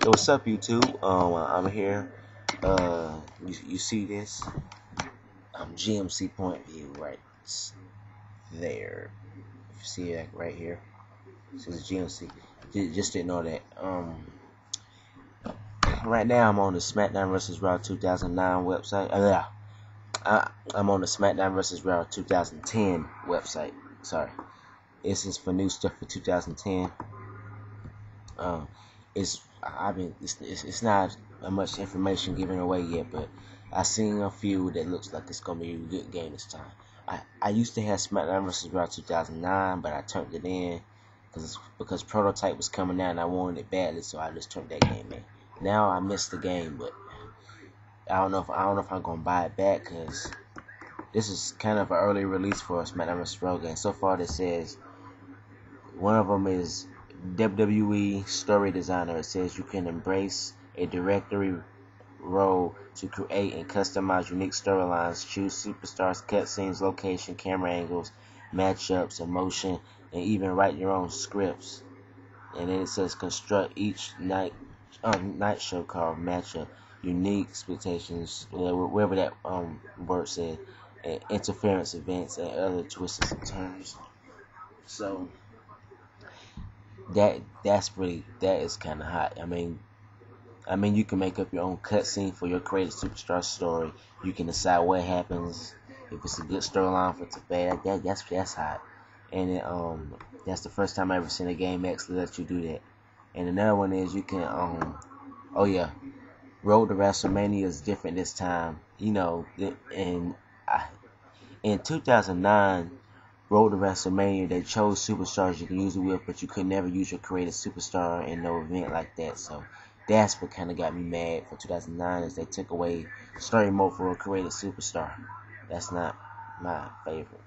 Yo, what's up, YouTube? I'm here. You see this? GMC point view right there. If you see it right here, it says GMC. Just didn't know that. Right now I'm on the Smackdown vs. Raw 2009 website. I'm on the Smackdown vs. Raw 2010 website. Sorry, this is for new stuff for 2010. It's not much information given away yet, but I seen a few that looks like it's gonna be a good game this time. I used to have SmackDown vs. Raw 2009, but I turned it in because Prototype was coming out and I wanted it badly, so I just turned that game in. Now I missed the game, but I don't know if I'm gonna buy it back because this is kind of an early release for a SmackDown vs. Raw game. So far, it says one of them is WWE Story Designer. It says you can embrace a directory role to create and customize unique storylines, choose superstars, cutscenes, location, camera angles, matchups, emotion, and even write your own scripts. And then it says construct each night show called matchup, unique expectations, wherever that word said, and interference events and other twists and turns. So that is kind of hot. I mean, you can make up your own cutscene for your creative superstar story. You can decide what happens, if it's a good storyline, if it's a bad. That's hot. And that's the first time I ever seen a game actually let you do that. And another one is you can oh yeah, Road to WrestleMania is different this time. You know, in 2009. Road to WrestleMania, they chose superstars you can use it with, but you could never use your creative superstar in no event like that. So that's what kind of got me mad for 2009 is they took away story mode for a creative superstar. That's not my favorite.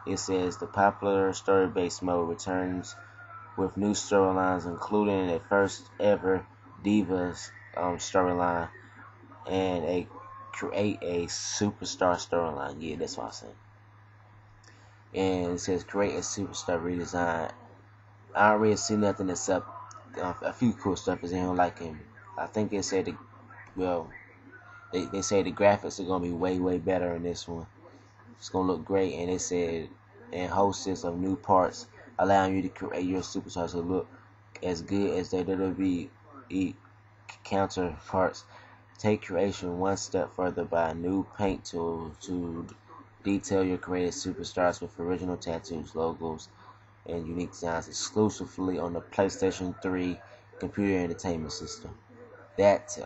It says the popular story-based mode returns with new storylines, including a first ever Divas storyline and create a superstar storyline. Yeah, that's what I'm saying. And it says create a superstar redesign. I don't really see nothing except a few cool stuff is in here, like I think they said they say the graphics are gonna be way better in this one. It's gonna look great, and they said and hosts of new parts, allowing you to create your superstars to look as good as their WWE counterparts. Take creation one step further by a new paint tool to detail your created superstars with original tattoos, logos, and unique designs exclusively on the PlayStation 3 computer entertainment system. That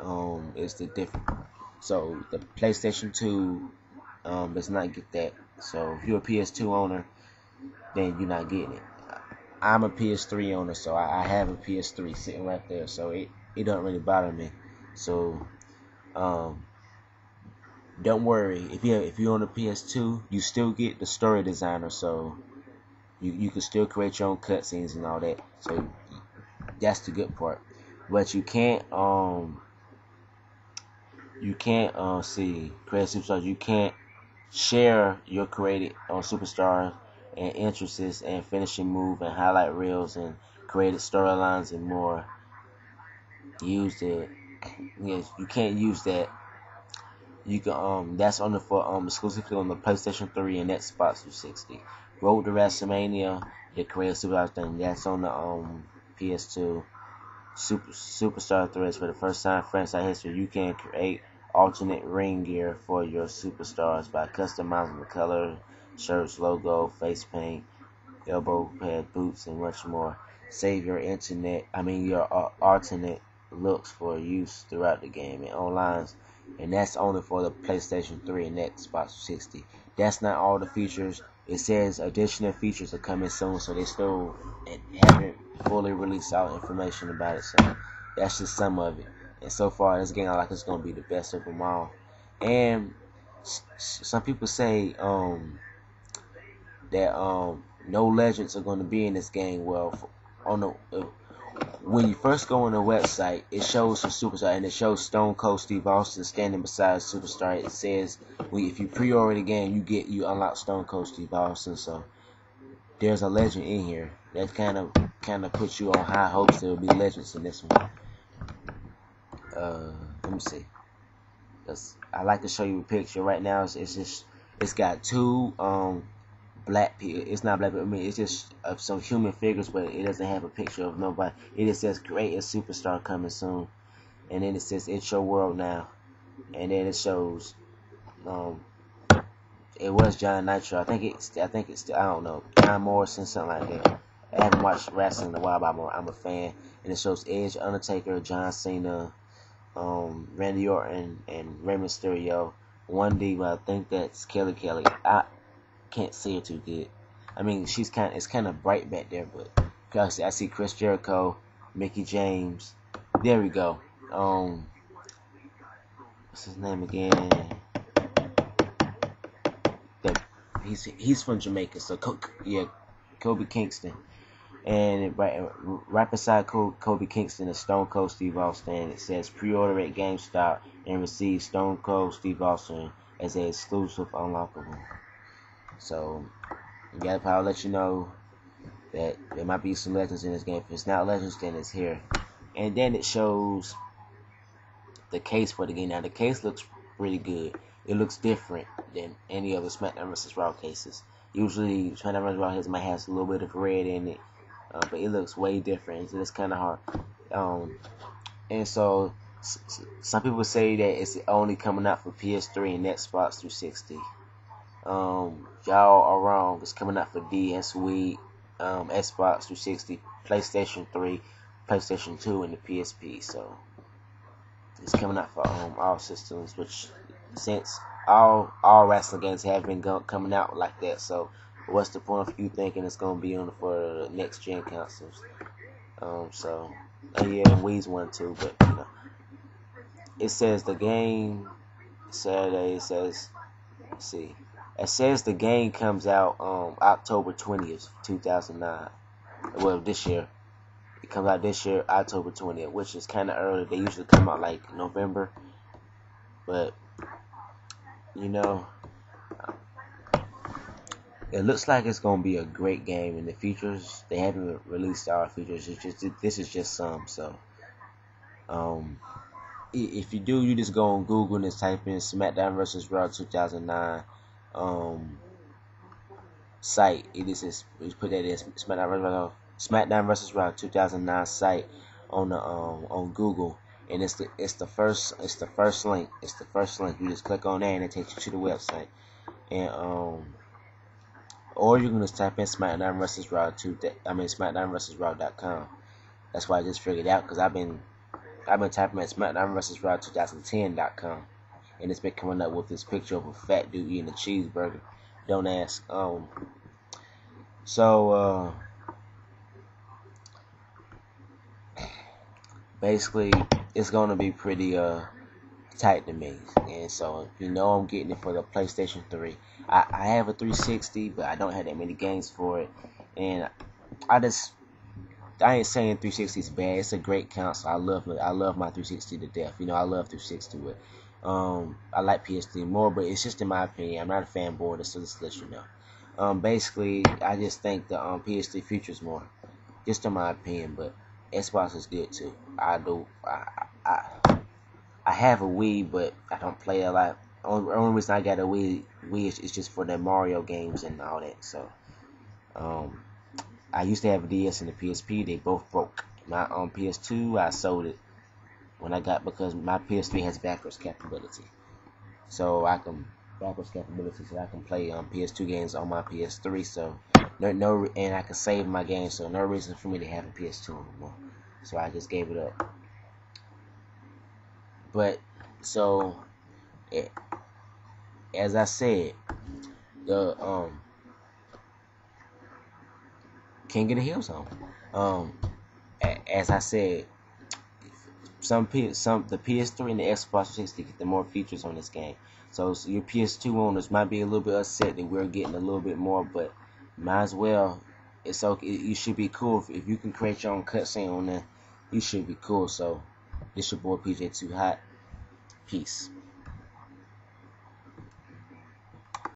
is the difference. So the PlayStation 2 does not get that. So if you're a PS2 owner, then you're not getting it. I'm a PS3 owner, so I have a PS3 sitting right there. So it doesn't really bother me. So don't worry, if you're on the PS2, you still get the story designer, so you can still create your own cutscenes and all that. So that's the good part. But you can't create superstars. You can't share your created superstar and interests and finishing move and highlight reels and created storylines and more. Use it. Yes, you can't use that. You can that's on the exclusively on the PlayStation 3 and Xbox 360. Road to WrestleMania, the creative superstar thing, that's on the PS2. Superstar threads for the first time in franchise history. You can create alternate ring gear for your superstars by customizing the color, shirts, logo, face paint, elbow pad, boots, and much more. Save your your alternate looks for use throughout the game and online. And that's only for the PlayStation 3 and Xbox 360. That's not all the features. It says additional features are coming soon, so they still haven't fully released out information about it. So that's just some of it. And so far, this game like it's gonna be the best of them all. And some people say that no legends are gonna be in this game. Well, when you first go on the website, it shows a superstar, and it shows Stone Cold Steve Austin standing beside a superstar. It says, if you pre-order the game, you unlock Stone Cold Steve Austin. So there's a legend in here. That kind of puts you on high hopes there will be legends in this one. let me see. I like to show you a picture right now. It's got two black people. It's not black people. I mean, it's just some human figures, but it doesn't have a picture of nobody. It just says "Greatest Superstar Coming Soon," and then it says "It's Your World Now," and then it shows it was John Nitro. I think it's I don't know, John Morrison, something like that. I haven't watched wrestling in a while, but I'm a fan. And it shows Edge, Undertaker, John Cena, Randy Orton, and Rey Mysterio. One diva, I think that's Kelly Kelly. I can't see her too good. I mean, it's kind of bright back there, but I see Chris Jericho, Mickey James. There we go. What's his name again? He's from Jamaica, so Kobe Kingston. And right beside Kobe Kingston is Stone Cold Steve Austin. It says pre-order at GameStop and receive Stone Cold Steve Austin as an exclusive unlockable. So, yeah, I'll let you know that there might be some legends in this game. If it's not legends, then it's here. And then it shows the case for the game. Now, the case looks pretty good. It looks different than any other SmackDown vs. Raw cases. Usually, SmackDown vs. Raw might have a little bit of red in it. But it looks way different, so it's kind of hard. And so some people say that it's only coming out for PS3 and Xbox 360. Y'all are wrong. It's coming out for DS, Wii, Xbox 360, PlayStation 3, PlayStation 2, and the PSP. So it's coming out for all systems, which since all wrestling games have been coming out like that, so what's the point of you thinking it's gonna be on for the next gen consoles? Yeah, Wii's one too, but you know, it says the game Saturday. It says, let's see, it says the game comes out October 20th, 2009. Well, this year. It comes out this year, October 20th, which is kind of early. They usually come out like November, but you know, it looks like it's gonna be a great game. And the features, they haven't released all features. This is just some. So, if you do, you just go on Google and just type in SmackDown vs. Raw 2009 site. You put that in SmackDown vs. Raw 2009 site on Google, and it's the first link. It's the first link. You just click on that and it takes you to the website. And or you can just type in SmackDown vs. Raw SmackDown vs. Raw.com. That's why I just figured out, because I've been typing at SmackDown vs. Raw 2010.com, and it's been coming up with this picture of a fat dude eating a cheeseburger. Don't ask. Basically, it's gonna be pretty tight to me, and so you know I'm getting it for the PlayStation 3. I have a 360, but I don't have that many games for it, and I ain't saying 360 is bad. It's a great console. I love my 360 to death. You know, I love 360 with. I like PS3 more, but it's just in my opinion. I'm not a fanboy, so just to let you know. Basically, I just think the PS3 features more, just in my opinion. But Xbox is good too. I have a Wii, but I don't play a lot. Only reason I got a Wii is just for the Mario games and all that. So, I used to have a DS and a PSP. They both broke. My PS2, I sold it because my PS3 has backwards capability. So I can play PS2 games on my PS3. So and I can save my games. So no reason for me to have a PS2 anymore. So I just gave it up. But so, as I said, the King of the Hill Zone. As I said, the PS3 and the Xbox 360 get the more features on this game. So your PS2 owners might be a little bit upset that we're getting a little bit more, but might as well. It's okay. You should be cool if you can create your own cutscene on there. You should be cool. So this your boy PJ Too Hot. Peace.